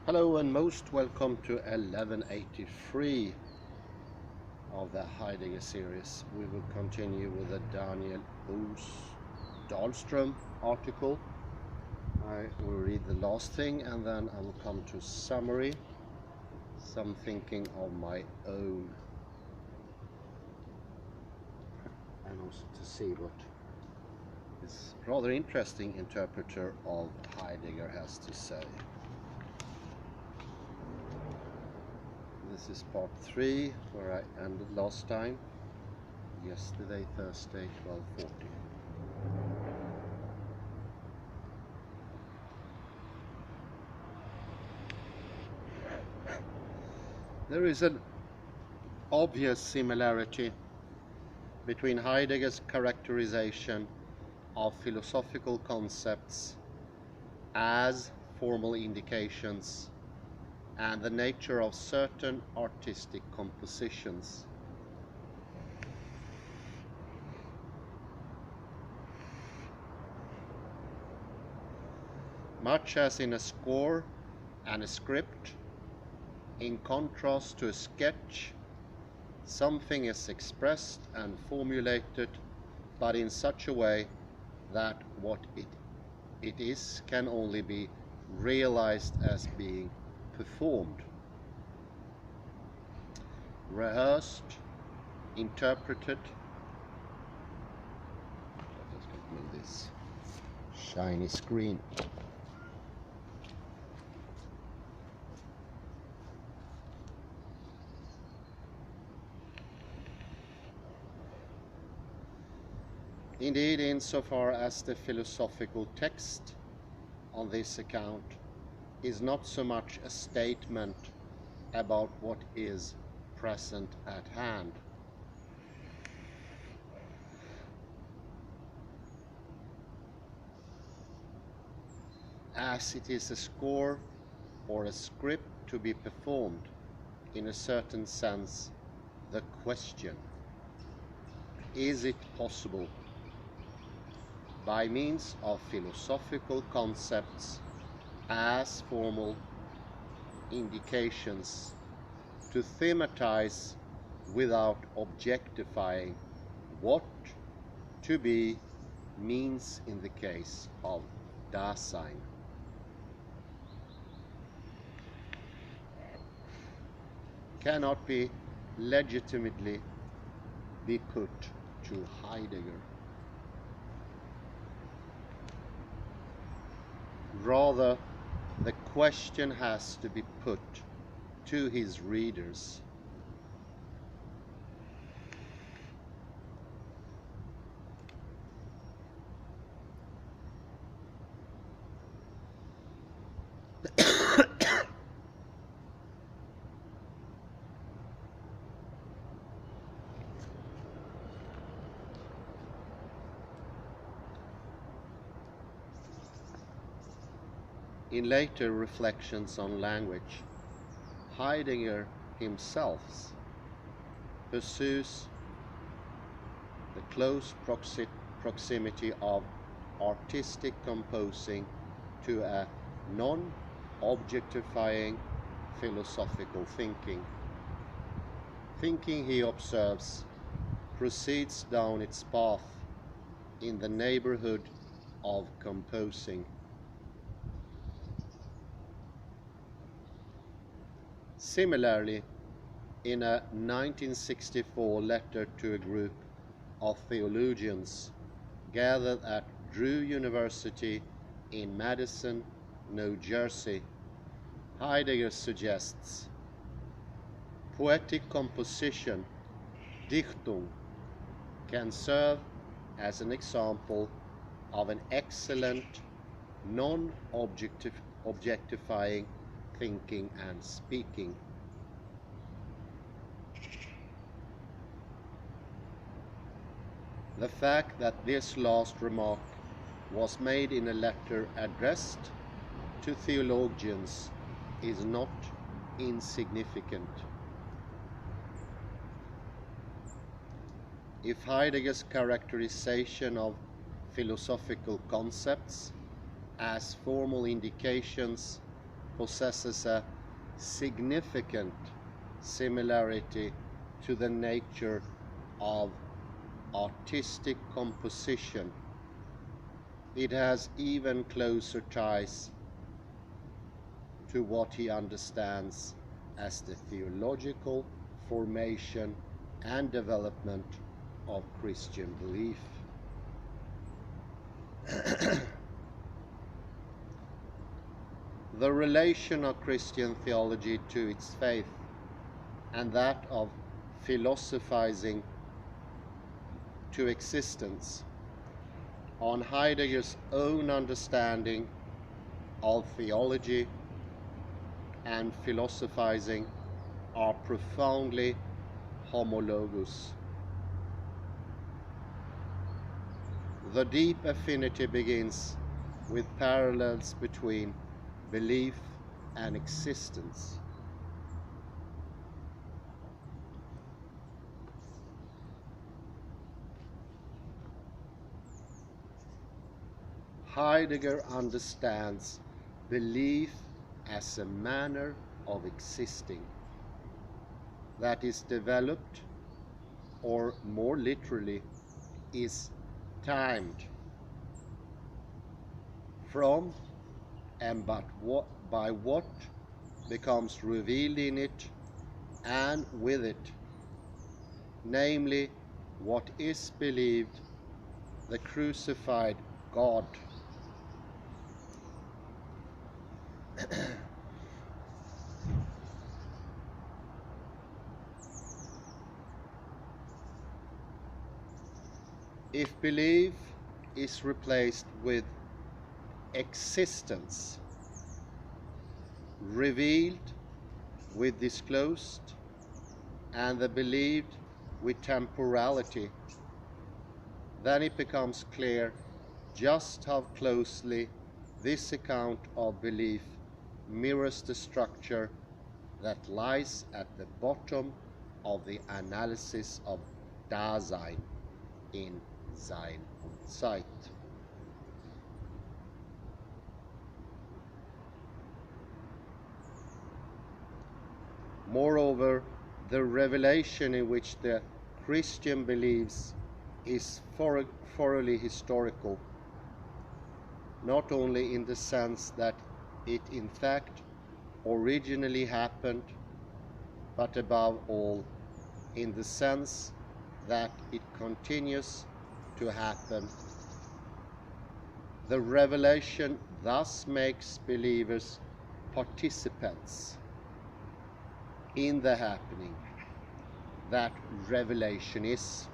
Hello and most welcome to 1183 of the Heidegger series. We will continue with the Daniel O's Dahlstrom article. I will read the last thing and then I will come to summary, some thinking of my own, and also to see what this rather interesting interpreter of Heidegger has to say. This is part 3, where I ended last time, yesterday, Thursday, 12:40. There is an obvious similarity between Heidegger's characterization of philosophical concepts as formal indications and the nature of certain artistic compositions. Much as in a score and a script, in contrast to a sketch, something is expressed and formulated, but in such a way that what it is can only be realized as being performed, rehearsed, interpreted. Let's move this shiny screen. Indeed, insofar as the philosophical text on this account is not so much a statement about what is present at hand, as it is a score or a script to be performed, in a certain sense, the question: is it possible, by means of philosophical concepts as formal indications, to thematize without objectifying what to be means in the case of Dasein? Cannot be legitimately be put to Heidegger. Rather, the question has to be put to his readers. In later reflections on language, Heidegger himself pursues the close proximity of artistic composing to a non-objectifying philosophical thinking. Thinking, he observes, proceeds down its path in the neighborhood of composing. Similarly, in a 1964 letter to a group of theologians gathered at Drew University in Madison, New Jersey, Heidegger suggests poetic composition, Dichtung, can serve as an example of an excellent non-objectifying thinking and speaking. The fact that this last remark was made in a letter addressed to theologians is not insignificant. If Heidegger's characterization of philosophical concepts as formal indications possesses a significant similarity to the nature of artistic composition. It has even closer ties to what he understands as the theological formation and development of Christian belief. The relation of Christian theology to its faith and that of philosophizing to existence, on Heidegger's own understanding of theology and philosophizing, are profoundly homologous. The deep affinity begins with parallels between belief and existence. Heidegger understands belief as a manner of existing that is developed, or more literally, is timed from and by what becomes revealed in it and with it, namely what is believed, the crucified God. If belief is replaced with existence, revealed with disclosed, and the believed with temporality, then it becomes clear just how closely this account of belief mirrors the structure that lies at the bottom of the analysis of Dasein in Sein und Zeit. Moreover, the revelation in which the Christian believes is thoroughly historical, not only in the sense that it in fact originally happened, but above all in the sense that it continues to happen. The revelation thus makes believers participants in the happening that revelation is.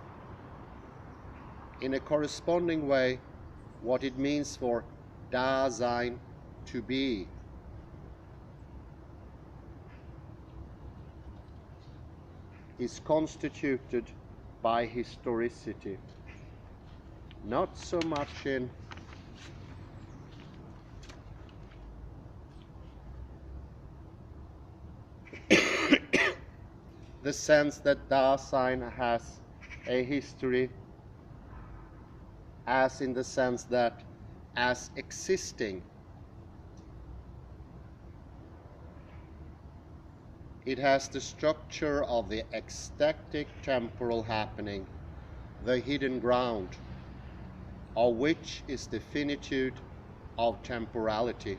In a corresponding way, what it means for Dasein, to be, is constituted by historicity, not so much in the sense that Dasein has a history, as in the sense that as existing it has the structure of the ecstatic temporal happening, the hidden ground, of which is the finitude of temporality.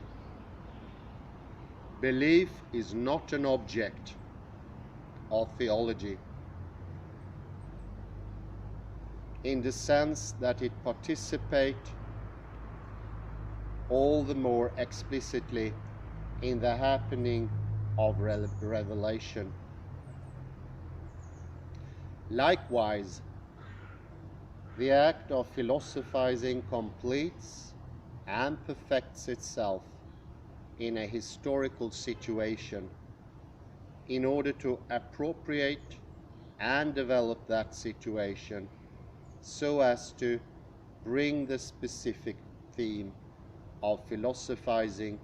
Belief is not an object of theology, in the sense that it participates all the more explicitly in the happening of revelation. Likewise, the act of philosophizing completes and perfects itself in a historical situation in order to appropriate and develop that situation so as to bring the specific theme of philosophizing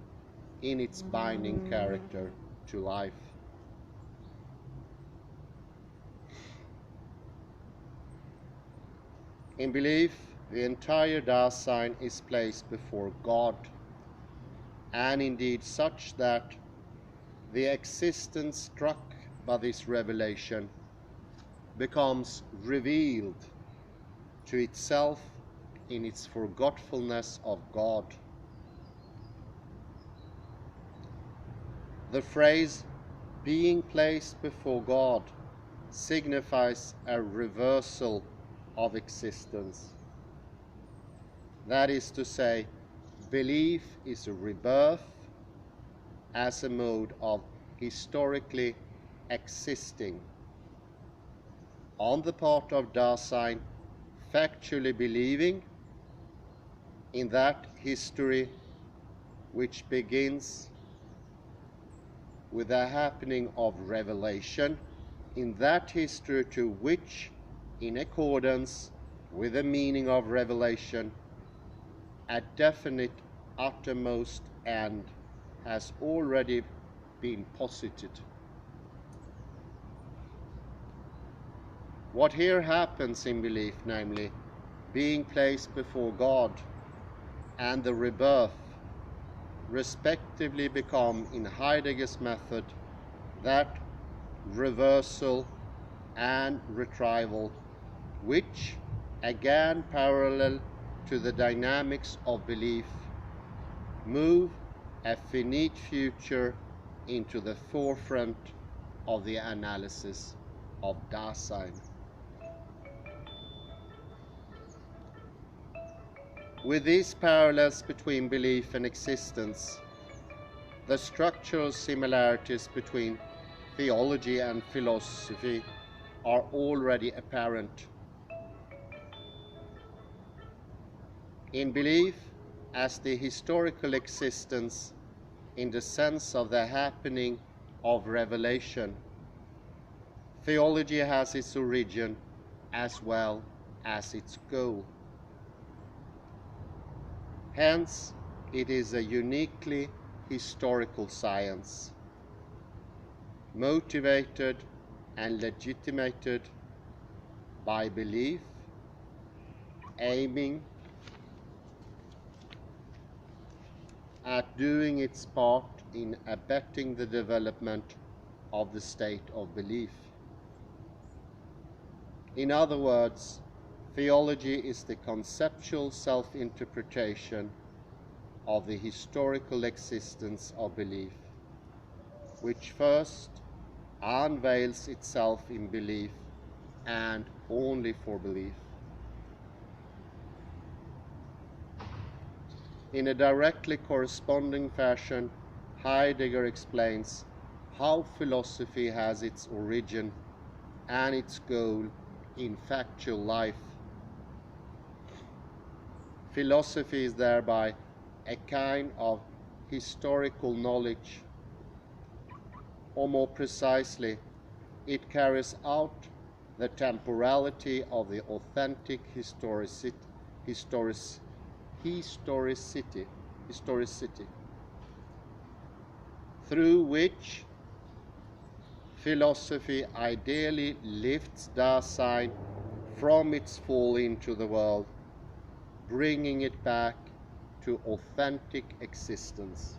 in its binding character to life. In belief, the entire Dasein is placed before God, and indeed such that the existence struck by this revelation becomes revealed to itself in its forgetfulness of God. The phrase being placed before God signifies a reversal of existence. That is to say, belief is a rebirth as a mode of historically existing on the part of Dasein, factually believing in that history which begins with the happening of revelation, in that history to which, in accordance with the meaning of revelation, a definite uttermost end has already been posited. What here happens in belief, namely, being placed before God and the rebirth, respectively become, in Heidegger's method, that reversal and retrieval, which, again parallel to the dynamics of belief, move a finite future into the forefront of the analysis of Dasein. With these parallels between belief and existence, the structural similarities between theology and philosophy are already apparent. In belief, as the historical existence in the sense of the happening of revelation, theology has its origin as well as its goal. Hence, it is a uniquely historical science, motivated and legitimated by belief, aiming at doing its part in abetting the development of the state of belief. In other words, theology is the conceptual self-interpretation of the historical existence of belief, which first unveils itself in belief and only for belief. In a directly corresponding fashion, Heidegger explains how philosophy has its origin and its goal in factual life. Philosophy is thereby a kind of historical knowledge, or more precisely, it carries out the temporality of the authentic historicity, through which philosophy ideally lifts Dasein from its fall into the world, bringing it back to authentic existence.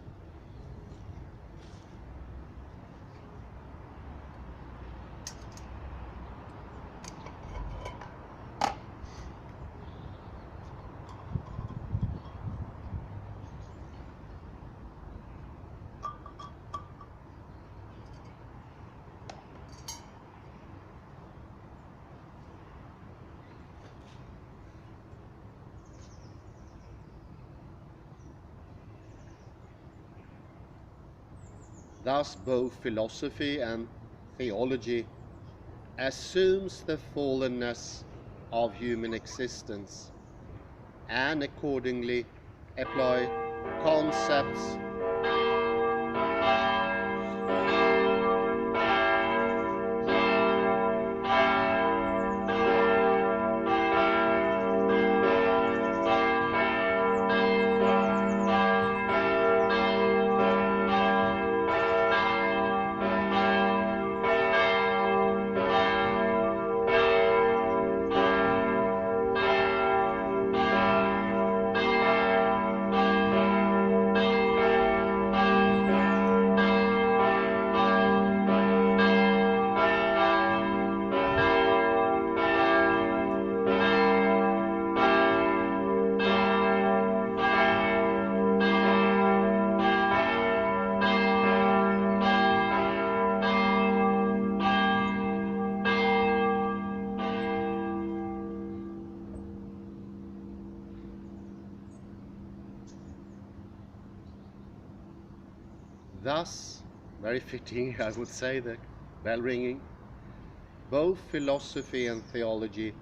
Thus, both philosophy and theology assumes the fallenness of human existence and accordingly apply concepts Thus, very fitting, I would say, the bell ringing, both philosophy and theology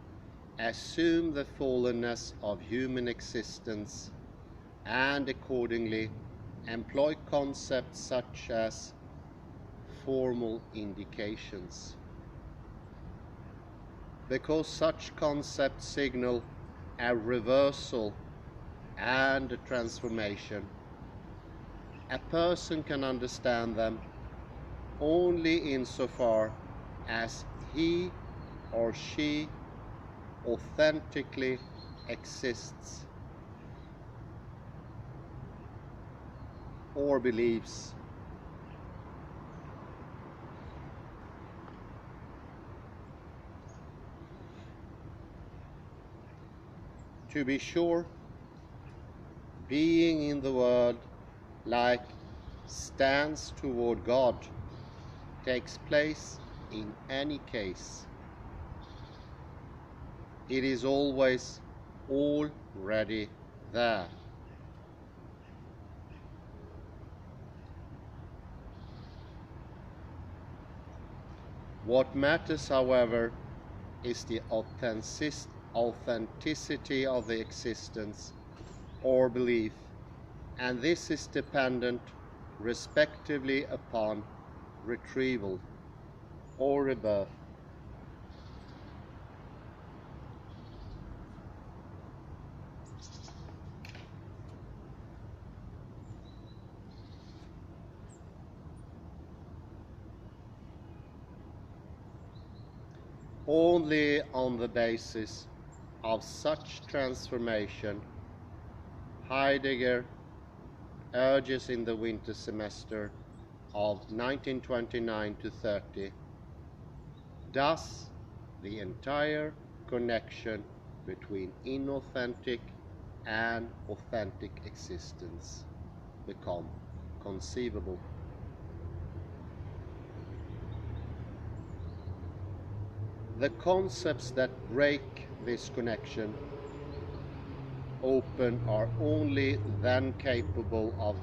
assume the fallenness of human existence and accordingly employ concepts such as formal indications. Because such concepts signal a reversal and a transformation, a person can understand them only insofar as he or she authentically exists or believes. To be sure, being in the world like stands toward God takes place in any case. It is always already there. What matters, however, is the authenticity of the existence or belief, and this is dependent respectively upon retrieval or rebirth. Only on the basis of such transformation, Heidegger urges in the winter semester of 1929 to 30, does the entire connection between inauthentic and authentic existence become conceivable. The concepts that break this connection open are only then capable of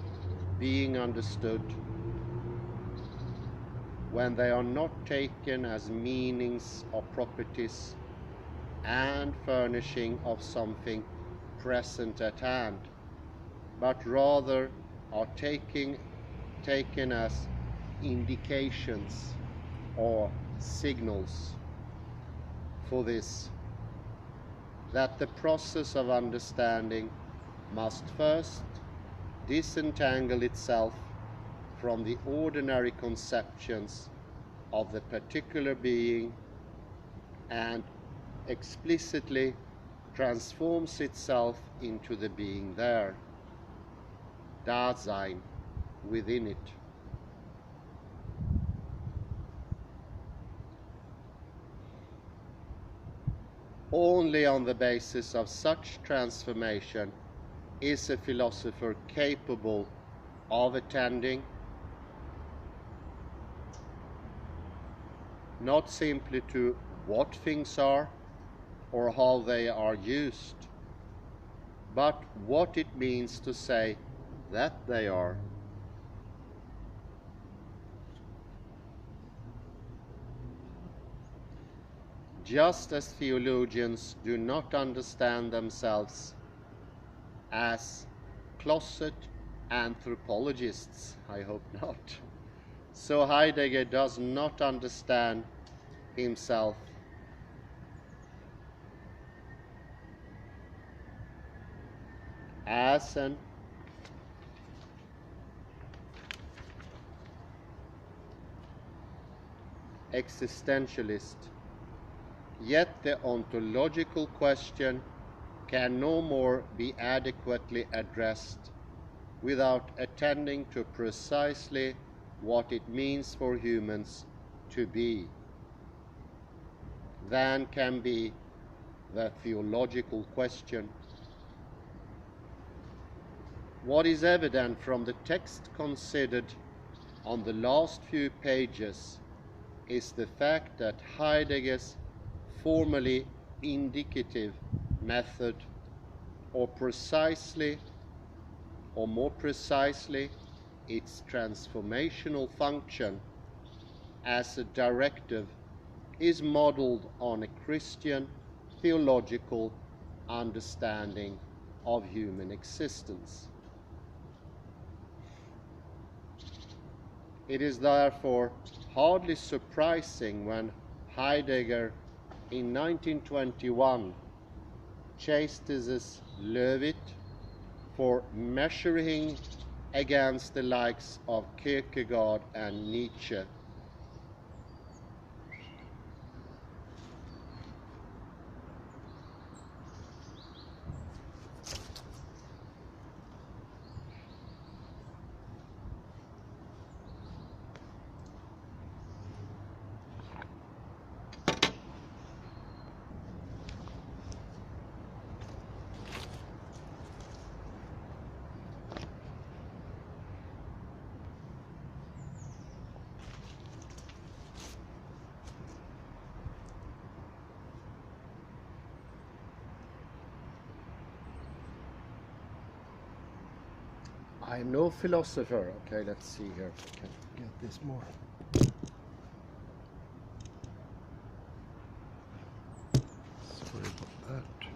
being understood when they are not taken as meanings or properties and furnishing of something present at hand, but rather are taken as indications or signals for this, that the process of understanding must first disentangle itself from the ordinary conceptions of the particular being and explicitly transforms itself into the being there, Dasein, within it. Only on the basis of such transformation is a philosopher capable of attending not simply to what things are or how they are used, but what it means to say that they are. Just as theologians do not understand themselves as closet anthropologists, I hope not, so Heidegger does not understand himself as an existentialist. Yet the ontological question can no more be adequately addressed without attending to precisely what it means for humans to be than can be the theological question. What is evident from the text considered on the last few pages is the fact that Heidegger's formally indicative method, or more precisely, its transformational function as a directive is modeled on a Christian theological understanding of human existence. It is therefore hardly surprising when Heidegger in 1921 chastises Löwit for measuring against the likes of Kierkegaard and Nietzsche. I'm no philosopher. Okay, let's see here if I can get this more. Sorry about that.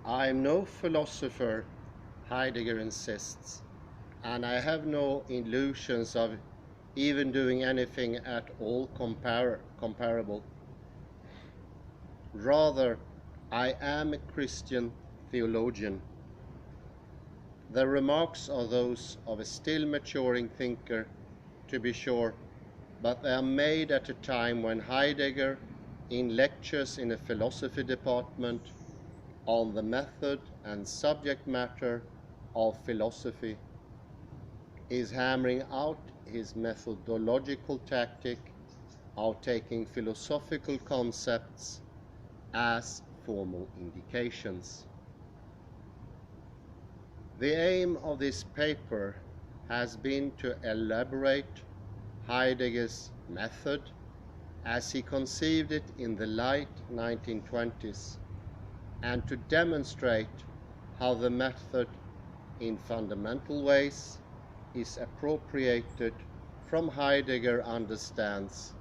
I'm no philosopher, Heidegger insists, and I have no illusions of even doing anything at all comparable. Rather, I am a Christian theologian. The remarks are those of a still maturing thinker, to be sure, but they are made at a time when Heidegger, in lectures in a philosophy department on the method and subject matter of philosophy, is hammering out his methodological tactic of taking philosophical concepts as formal indications. The aim of this paper has been to elaborate Heidegger's method as he conceived it in the late 1920s, and to demonstrate how the method in fundamental ways is appropriated from Heidegger understands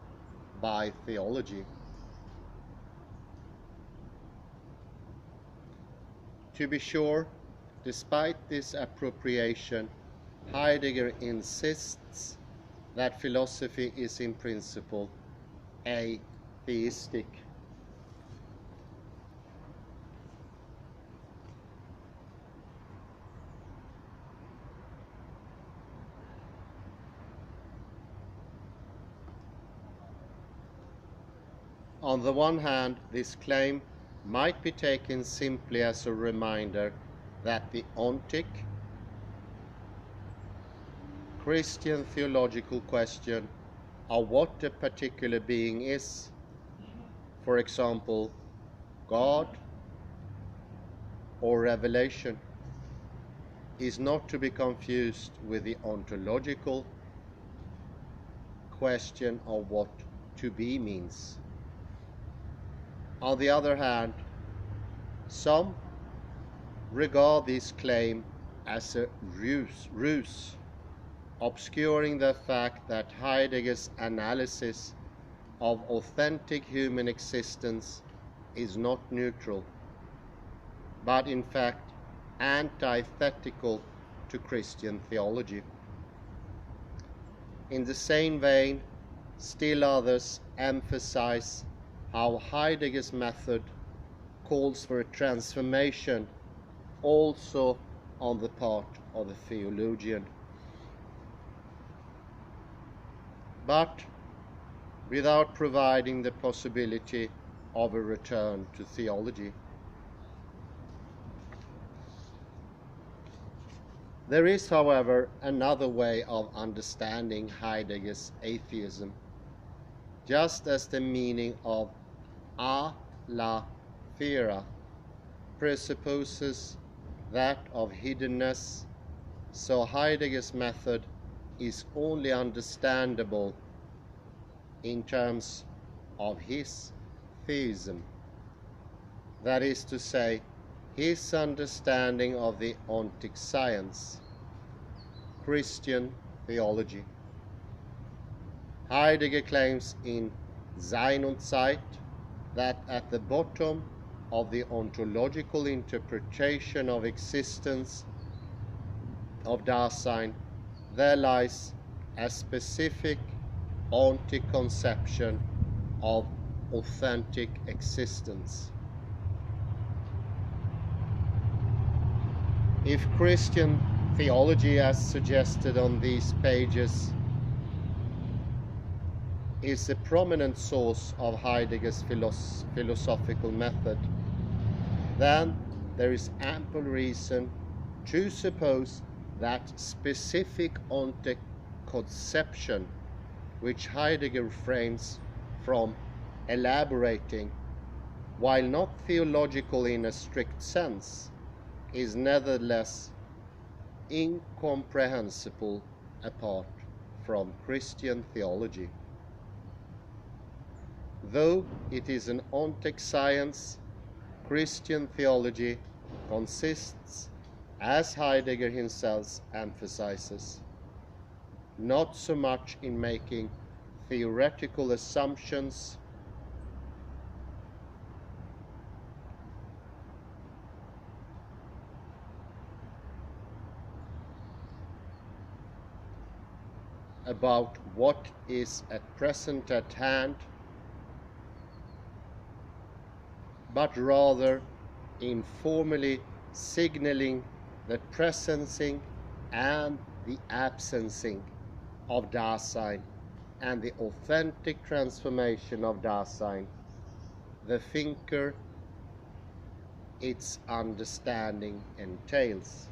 by theology. To be sure, despite this appropriation, Heidegger insists that philosophy is in principle atheistic. On the one hand, this claim might be taken simply as a reminder that the ontic, Christian theological question of what a particular being is, for example, God or revelation, is not to be confused with the ontological question of what to be means. On the other hand, some regard this claim as a ruse, obscuring the fact that Heidegger's analysis of authentic human existence is not neutral, but in fact antithetical to Christian theology. In the same vein, still others emphasize how Heidegger's method calls for a transformation also on the part of the theologian, but without providing the possibility of a return to theology. There is, however, another way of understanding Heidegger's atheism, just as the meaning of aletheia presupposes that of hiddenness, so Heidegger's method is only understandable in terms of his theism. that is to say, his understanding of the ontic science, Christian theology. Heidegger claims in Sein und Zeit that at the bottom of the ontological interpretation of existence of Dasein there lies a specific ontic conception of authentic existence. If Christian theology, as suggested on these pages, is a prominent source of Heidegger's philosophical method, then there is ample reason to suppose that specific ontic conception, which Heidegger refrains from elaborating, while not theological in a strict sense, is nevertheless incomprehensible apart from Christian theology. Though it is an ontic science, Christian theology consists, as Heidegger himself emphasizes, not so much in making theoretical assumptions about what is at present at hand, but rather in formally signaling the presencing and the absencing of Dasein and the authentic transformation of Dasein, the thinker, its understanding entails.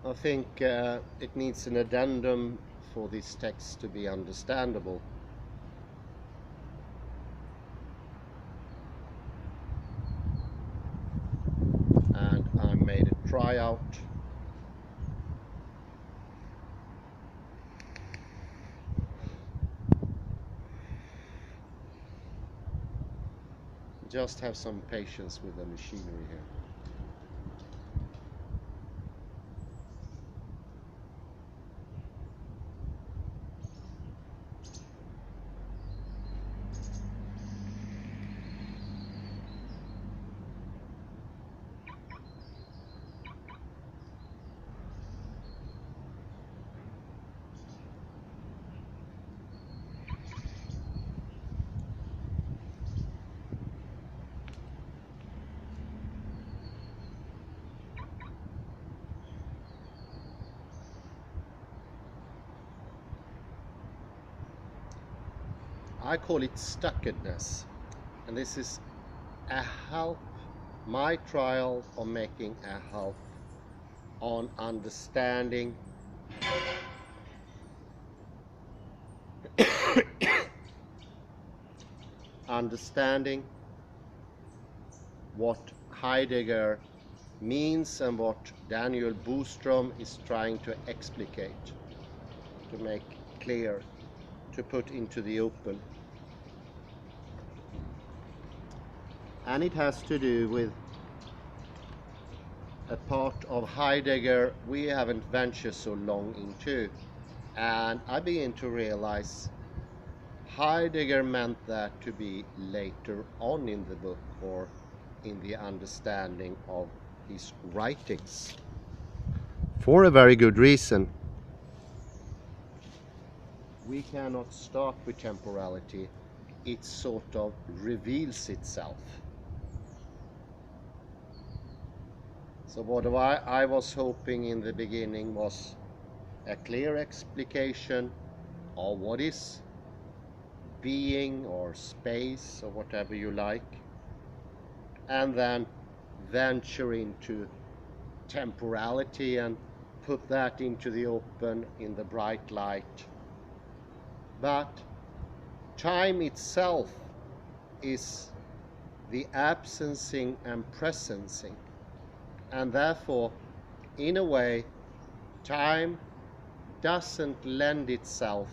I think it needs an addendum for this text to be understandable. And I made a tryout. Just have some patience with the machinery here. I call it stuckedness, and this is a help, my trial of making a help on understanding what Heidegger means and what Daniel Dahlstrom is trying to explicate, to make clear, to put into the open. And it has to do with a part of Heidegger we haven't ventured so long into. And I begin to realize Heidegger meant that to be later on in the book, or in the understanding of his writings, for a very good reason. We cannot start with temporality. It sort of reveals itself. So what I was hoping in the beginning was a clear explication of what is being or space or whatever you like, and then venture into temporality and put that into the open in the bright light. But time itself is the absencing and presencing, and therefore, in a way, time doesn't lend itself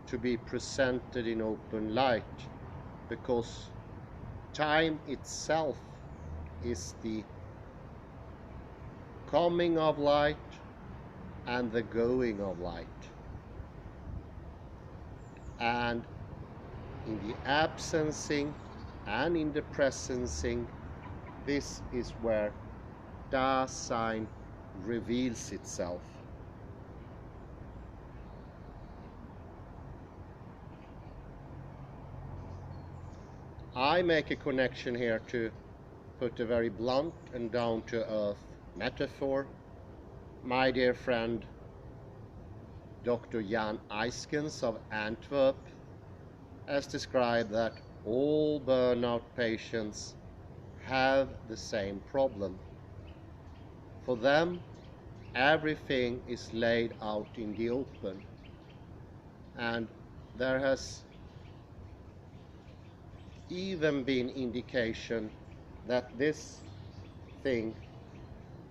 to be presented in open light, because time itself is the coming of light and the going of light. And in the absencing and in the presencing, this is where Dasein reveals itself. I make a connection here to put a very blunt and down-to-earth metaphor. My dear friend Dr. Jan Eiskens of Antwerp has described that all burnout patients have the same problem. For them, everything is laid out in the open, and there has even been indication that this thing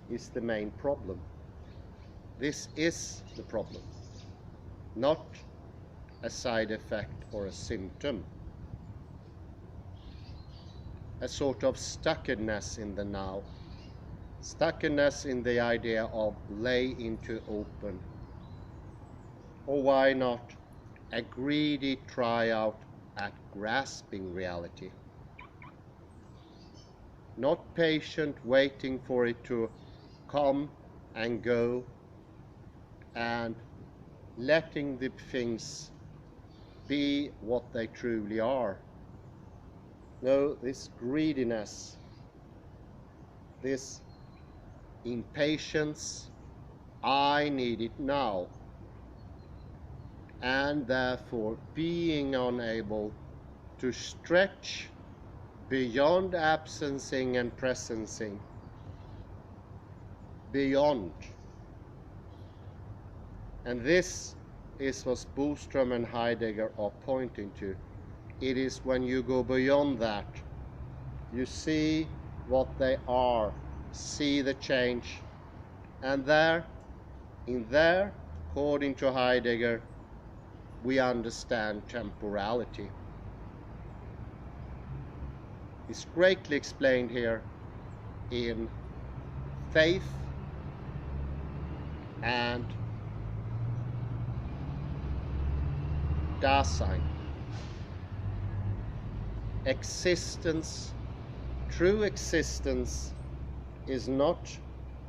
is the main problem. This is the problem, not a side effect or a symptom. A sort of stuckedness in the now, stuckedness in the idea of lay into open, or why not a greedy tryout at grasping reality. Not patient waiting for it to come and go, and letting the things be what they truly are. No, this greediness, this impatience, I need it now, and therefore being unable to stretch beyond absencing and presencing, beyond. And this is what Dahlstrom and Heidegger are pointing to. It is when you go beyond that, you see what they are, see the change, and in there, according to Heidegger, we understand temporality. It's greatly explained here in faith and Dasein. Existence, true existence, is not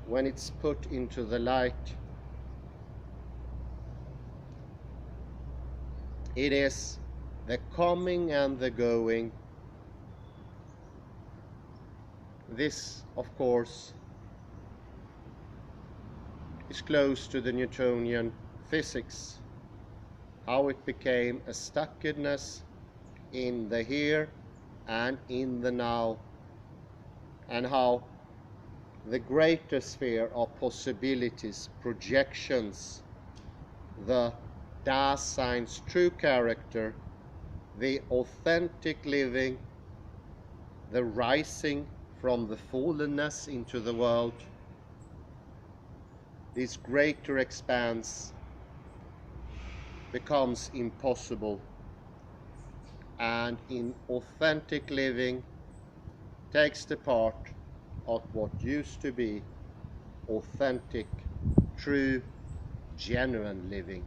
when it's put into the light. It is the coming and the going. This, of course, is close to the Newtonian physics, how it became a stuckedness in the here and in the now, and how the greater sphere of possibilities, projections, the Dasein's true character, the authentic living, the rising from the fallenness into the world, this greater expanse becomes impossible, and in authentic living takes the part of what used to be authentic, true, genuine living.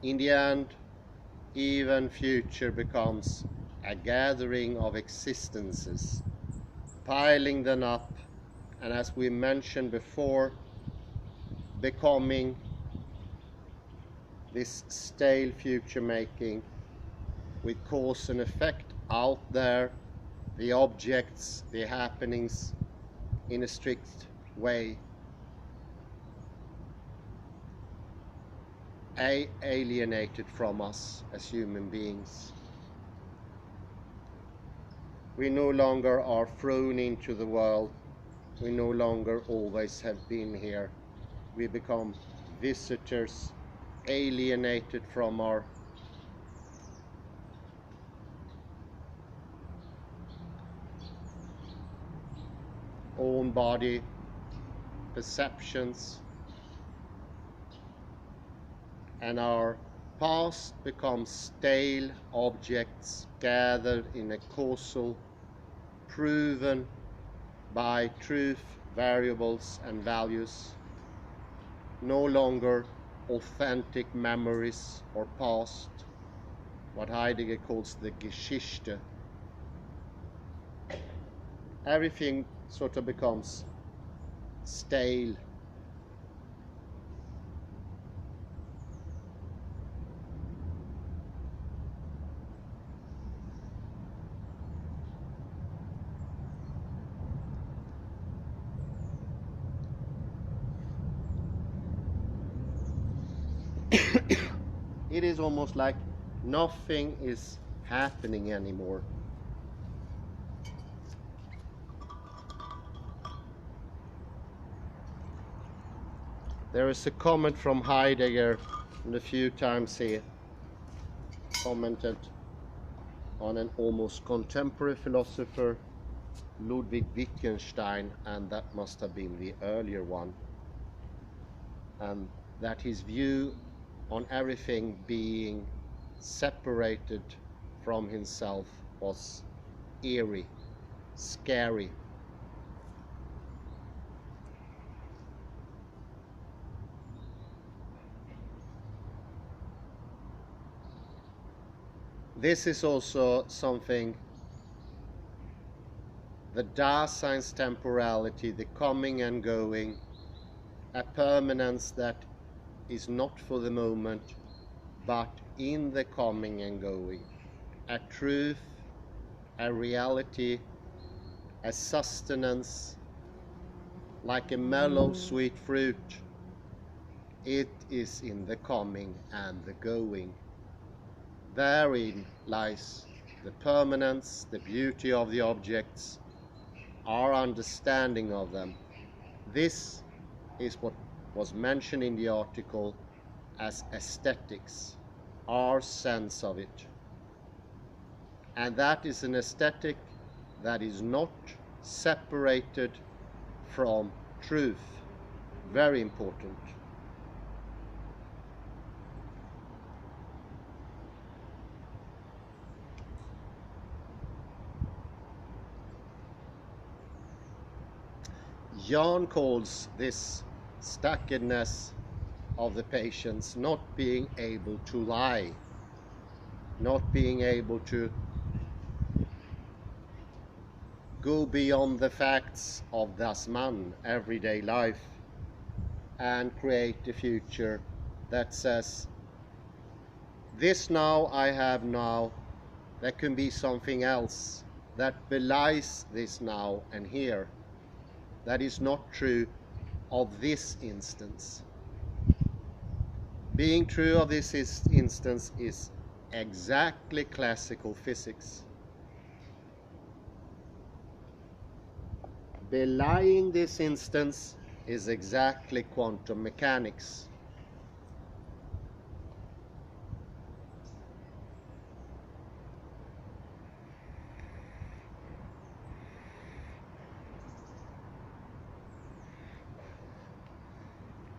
In the end, even future becomes a gathering of existences, piling them up, and as we mentioned before, becoming this stale future making with cause and effect out there, the objects, the happenings, in a strict way, alienated from us as human beings. We no longer are thrown into the world. We no longer always have been here. We become visitors, alienated from our own body, perceptions, and our past becomes stale objects gathered in a causal, proven by truth, variables and values, no longer authentic memories or past, what Heidegger calls the Geschichte. Everything sort of becomes stale. It is almost like nothing is happening anymore. There is a comment from Heidegger, and a few times he commented on an almost contemporary philosopher, Ludwig Wittgenstein, and that must have been the earlier one, and that his view on everything being separated from himself was eerie, scary. This is also something, the Dasein's temporality, the coming and going, a permanence that is not for the moment, but in the coming and going, a truth, a reality, a sustenance, like a mellow sweet fruit. It is in the coming and the going. Therein lies the permanence, the beauty of the objects, our understanding of them. This is what was mentioned in the article as aesthetics, our sense of it. And that is an aesthetic that is not separated from truth. Very important. Jan calls this stuckedness of the patients not being able to lie, not being able to go beyond the facts of das Man, everyday life, and create a future that says, this now I have now, there can be something else that belies this now and here. That is not true of this instance. Being true of this instance is exactly classical physics. Belying this instance is exactly quantum mechanics.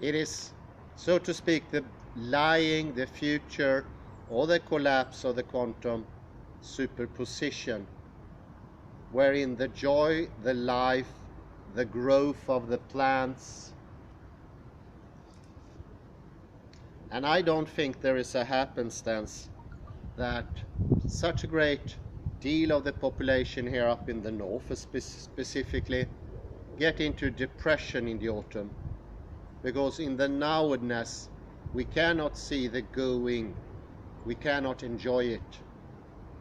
It is, so to speak, the lying, the future, or the collapse of the quantum superposition, wherein the joy, the life, the growth of the plants. And I don't think there is a happenstance that such a great deal of the population here up in the north specifically get into depression in the autumn, because in the nowedness we cannot see the going, we cannot enjoy it,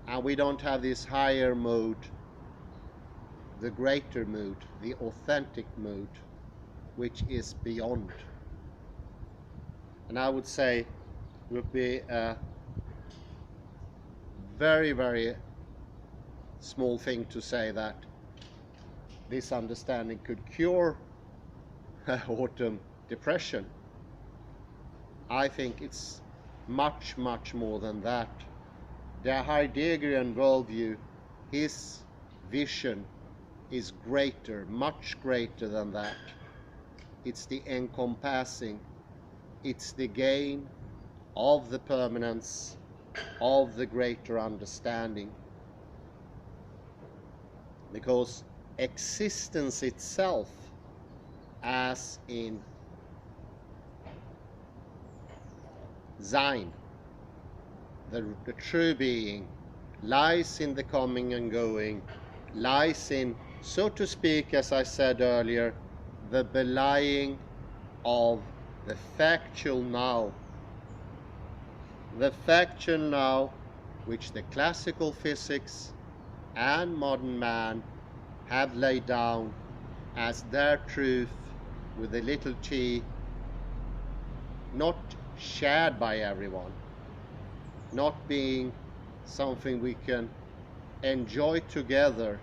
and we don't have this higher mode, the greater mood, the authentic mood, which is beyond. And I would say it would be a very, very small thing to say that this understanding could cure autumn depression. I think it's much, much more than that. The Heideggerian worldview, his vision is greater, much greater than that. It's the encompassing, it's the gain of the permanence, of the greater understanding. Because existence itself, as in Sein, the true being, lies in the coming and going, lies in, so to speak, as I said earlier, the belying of the factual now. The factual now, which the classical physics and modern man have laid down as their truth with a little t, not shared by everyone, not being something we can enjoy together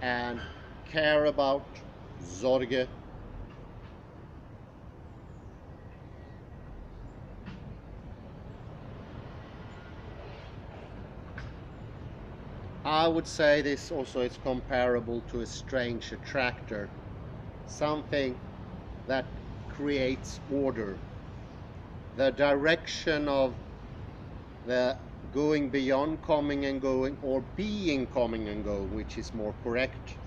and care about, Sorge. I would say this also is comparable to a strange attractor, something that creates order. The direction of the going beyond coming and going, or being coming and going, which is more correct.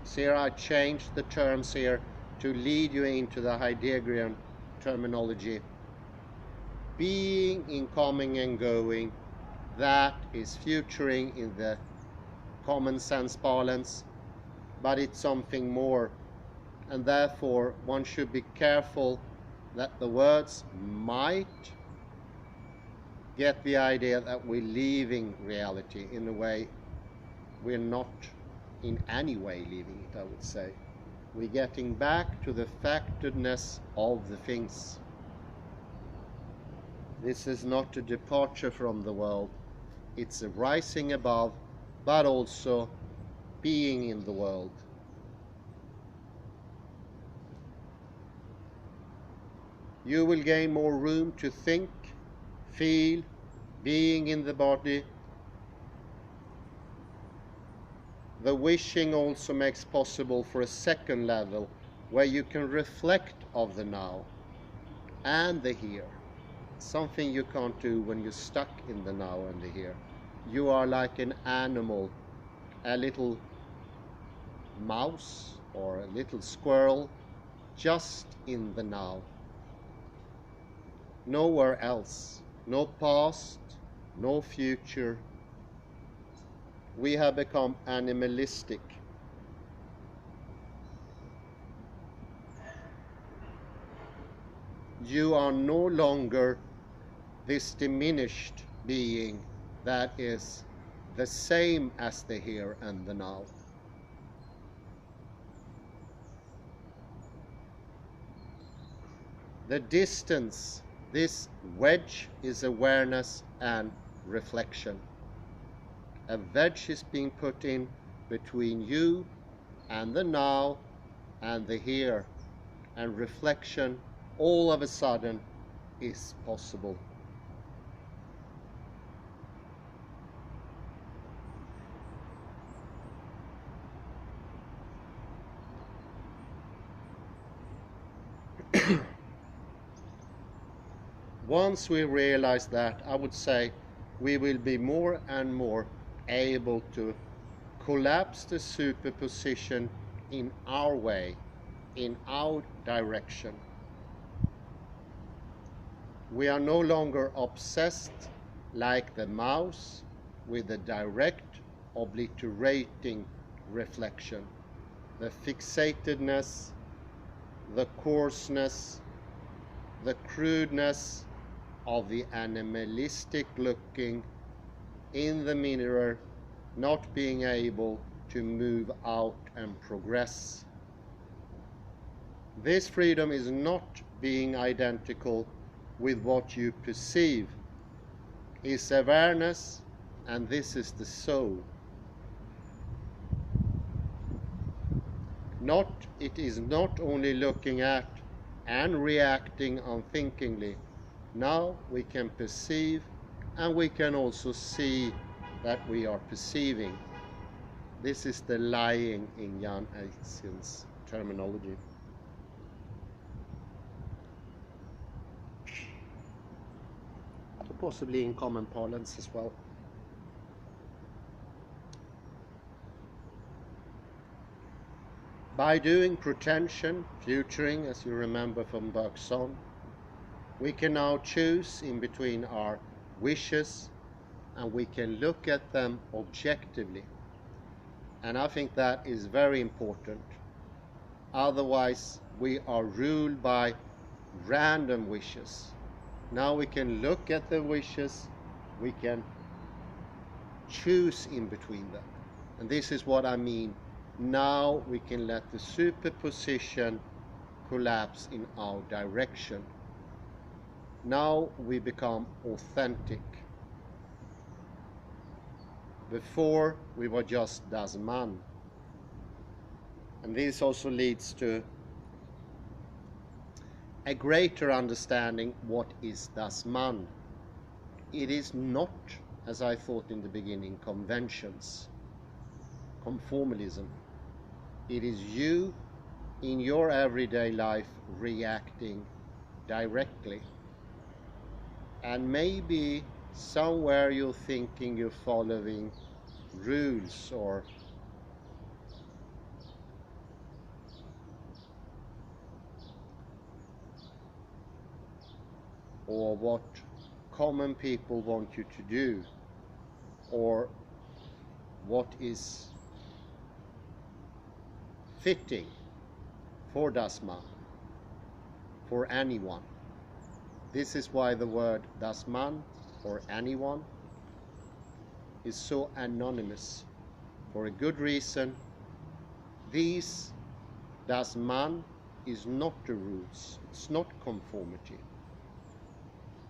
So here I changed the terms here to lead you into the Heideggerian terminology. Being in coming and going, that is futuring in the common sense balance, but it's something more, and therefore one should be careful that the words might get the idea that we're leaving reality. In a way, we're not in any way leaving it, I would say. We're getting back to the factedness of the things. This is not a departure from the world, it's a rising above, but also being in the world. You will gain more room to think, feel, being in the body. The wishing also makes possible for a second level where you can reflect of the now and the here. Something you can't do when you're stuck in the now and the here. You are like an animal, a little mouse or a little squirrel, just in the now. Nowhere else, no past, no future. We have become animalistic. You are no longer this diminished being that is the same as the here and the now. The distance, this wedge, is awareness and reflection. A wedge is being put in between you and the now and the here, and reflection all of a sudden is possible. Once we realize that, I would say we will be more and more able to collapse the superposition in our way, in our direction. We are no longer obsessed like the mouse with the direct obliterating reflection, the fixatedness, the coarseness, the crudeness of the animalistic looking in the mirror, not being able to move out and progress. This freedom is not being identical with what you perceive, is awareness, and this is the soul. It is not only looking at and reacting unthinkingly, Now we can perceive, and we can also see that we are perceiving. This is the lying in Jan Eisen's terminology. Possibly in common parlance as well. By doing pretension, futuring, as you remember from Bergson, we can now choose in between our wishes, and we can look at them objectively. And I think that is very important. Otherwise, we are ruled by random wishes. Now we can look at the wishes, we can choose in between them. And this is what I mean. Now we can let the superposition collapse in our direction. Now we become authentic. Before we were just das Man. And this also leads to a greater understanding what is das Man. It is not, as I thought in the beginning, conventions, conformalism. It is you in your everyday life reacting directly. And maybe somewhere you're thinking you're following rules or what common people want you to do, or what is fitting for das Man, for anyone. This is why the word das Man, or anyone, is so anonymous. For a good reason. These das Man is not the rules, it's not conformity.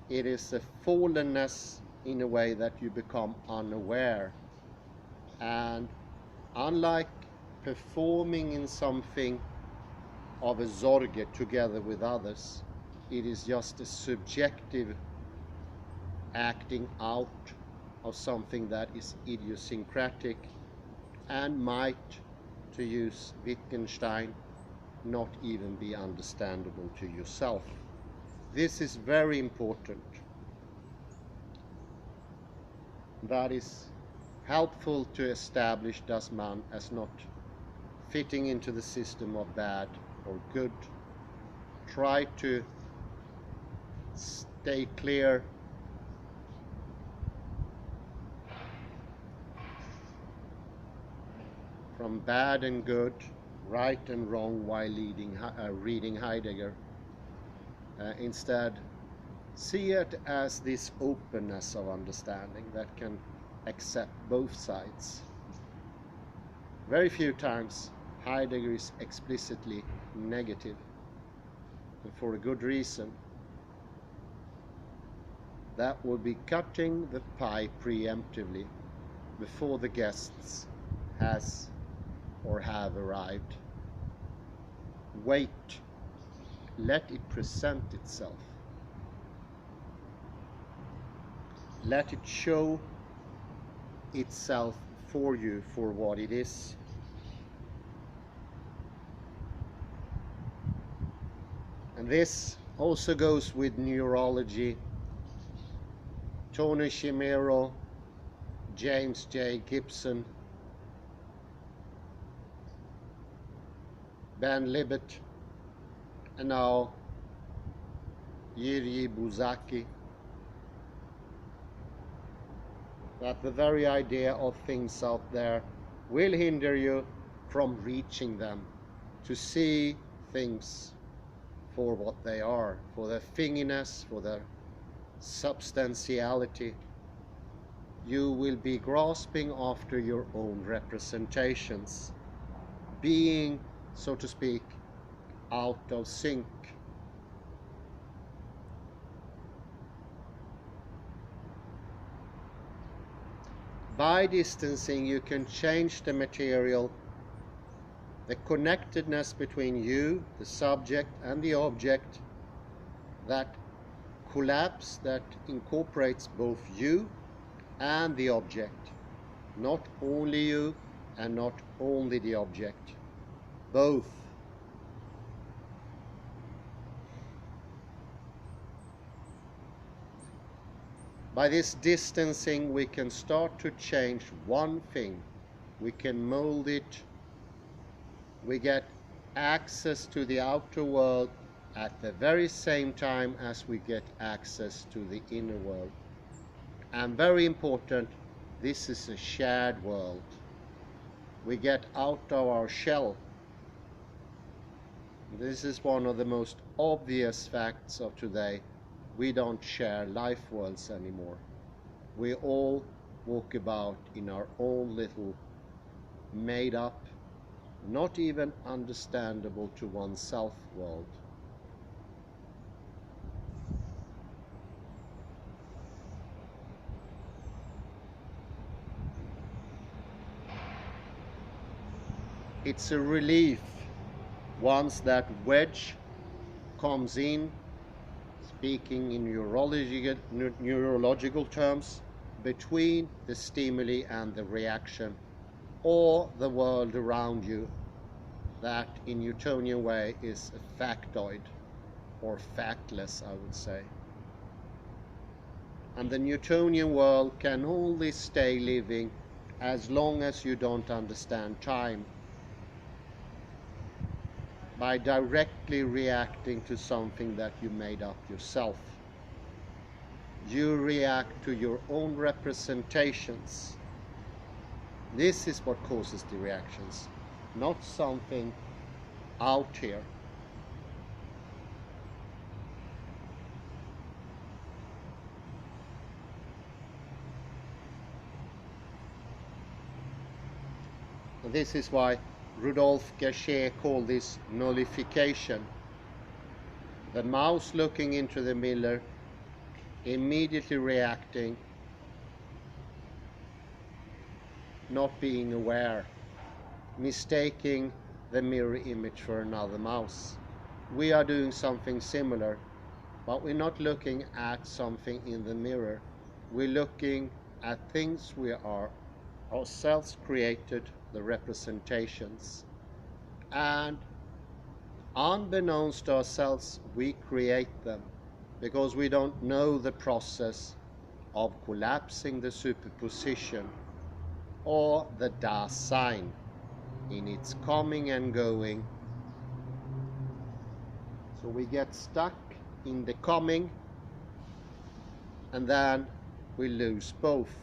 It is a fallenness in a way that you become unaware. And unlike performing in something of a Sorge together with others, it is just a subjective acting out of something that is idiosyncratic and might, to use Wittgenstein, not even be understandable to yourself. This is very important. That is helpful to establish das Man as not fitting into the system of bad or good. Try to stay clear from bad and good, right and wrong while reading Heidegger. Instead, see it as this openness of understanding that can accept both sides. Very few times Heidegger is explicitly negative, and for a good reason. That would be cutting the pie preemptively before the guests has or have arrived. Wait. Let it present itself. Let it show itself for you for what it is. And this also goes with neurology. Tony Chimero, James J. Gibson, Ben Libet, and now Jiří Buzaki, that the very idea of things out there will hinder you from reaching them, to see things for what they are, for their thinginess, for their substantiality. You will be grasping after your own representations, being, so to speak, out of sync. By distancing, you can change the material, the connectedness between you, the subject, and the object that collapse that incorporates both you and the object, not only you and not only the object, both. By this distancing, we can start to change one thing. We can mold it. We get access to the outer world at the very same time as we get access to the inner world. And very important, this is a shared world. We get out of our shell. This is one of the most obvious facts of today. We don't share life worlds anymore. We all walk about in our own little made up, not even understandable to oneself world. It's a relief once that wedge comes in, speaking in neurological terms, between the stimuli and the reaction, or the world around you, that in Newtonian way is a factoid, or factless, I would say. And the Newtonian world can only stay living as long as you don't understand time, by directly reacting to something that you made up yourself. You react to your own representations. This is what causes the reactions, not something out here. And this is why Rudolf Gachet called this nullification. The mouse looking into the mirror, immediately reacting, not being aware, mistaking the mirror image for another mouse. We are doing something similar, but we're not looking at something in the mirror. We're looking at things we are ourselves created, the representations, and unbeknownst to ourselves we create them because we don't know the process of collapsing the superposition or the Dasein in its coming and going. So we get stuck in the coming and then we lose both.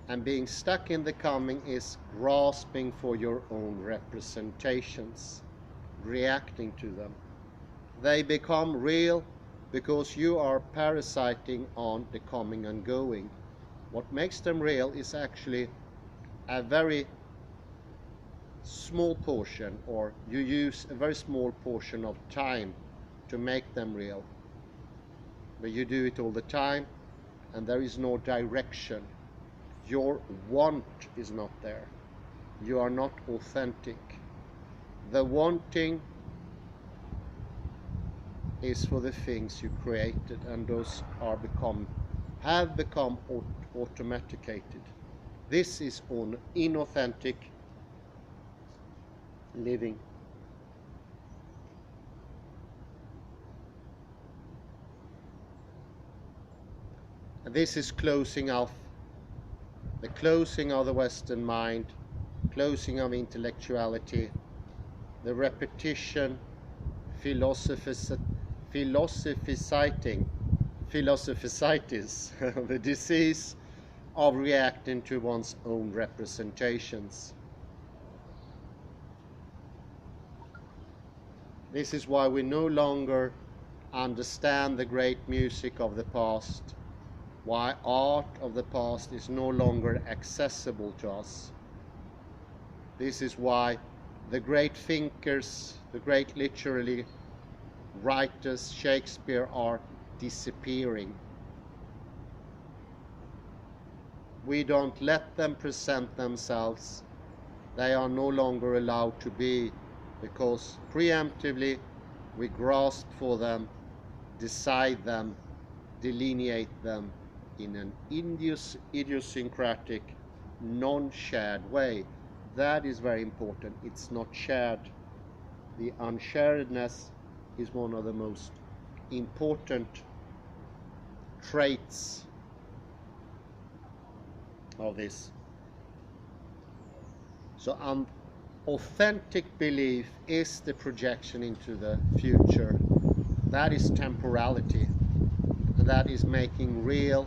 And being stuck in the coming is grasping for your own representations, reacting to them. They become real because you are parasiting on the coming and going. What makes them real is actually a very small portion, or you use a very small portion of time to make them real. But you do it all the time and there is no direction. Your want is not there. You are not authentic. The wanting is for the things you created, and those have become automaticated. This is inauthentic living. And this is closing off. The closing of the Western mind, closing of intellectuality, the repetition, philosophicitis, the disease of reacting to one's own representations. This is why we no longer understand the great music of the past, why art of the past is no longer accessible to us. This is why the great thinkers, the great literary writers, Shakespeare, are disappearing. We don't let them present themselves. They are no longer allowed to be, because preemptively we grasp for them, decide them, delineate them in an idiosyncratic, non-shared way. That is very important. It's not shared. The unsharedness is one of the most important traits of this. So authentic belief is the projection into the future. That is temporality, and that is making real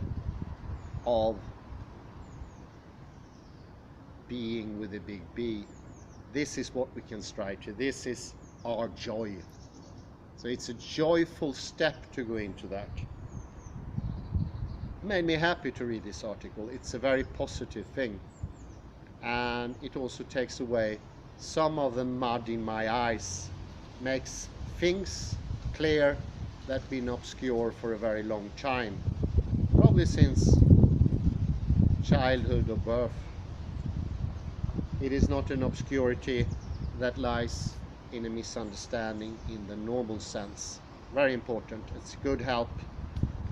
of being with a big B. This is what we can strive to. This is our joy. So it's a joyful step to go into that. It made me happy to read this article. It's a very positive thing, and it also takes away some of the mud in my eyes, makes things clear that have been obscure for a very long time, probably since childhood or birth. It is not an obscurity that lies in a misunderstanding in the normal sense. Very important. It's good help,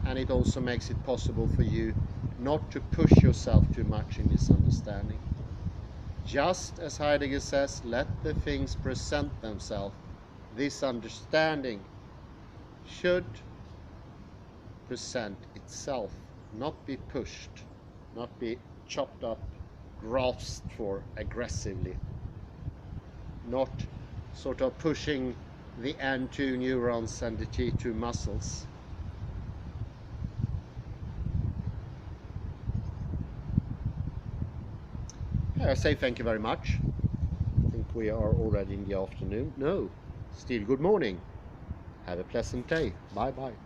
and it also makes it possible for you not to push yourself too much in misunderstanding. Just as Heidegger says, let the things present themselves. This understanding should present itself, not be pushed, not be chopped up, grasped for aggressively, not sort of pushing the N2 neurons and the T2 muscles. I say thank you very much. I think we are already in the afternoon. No, still good morning. Have a pleasant day. Bye bye.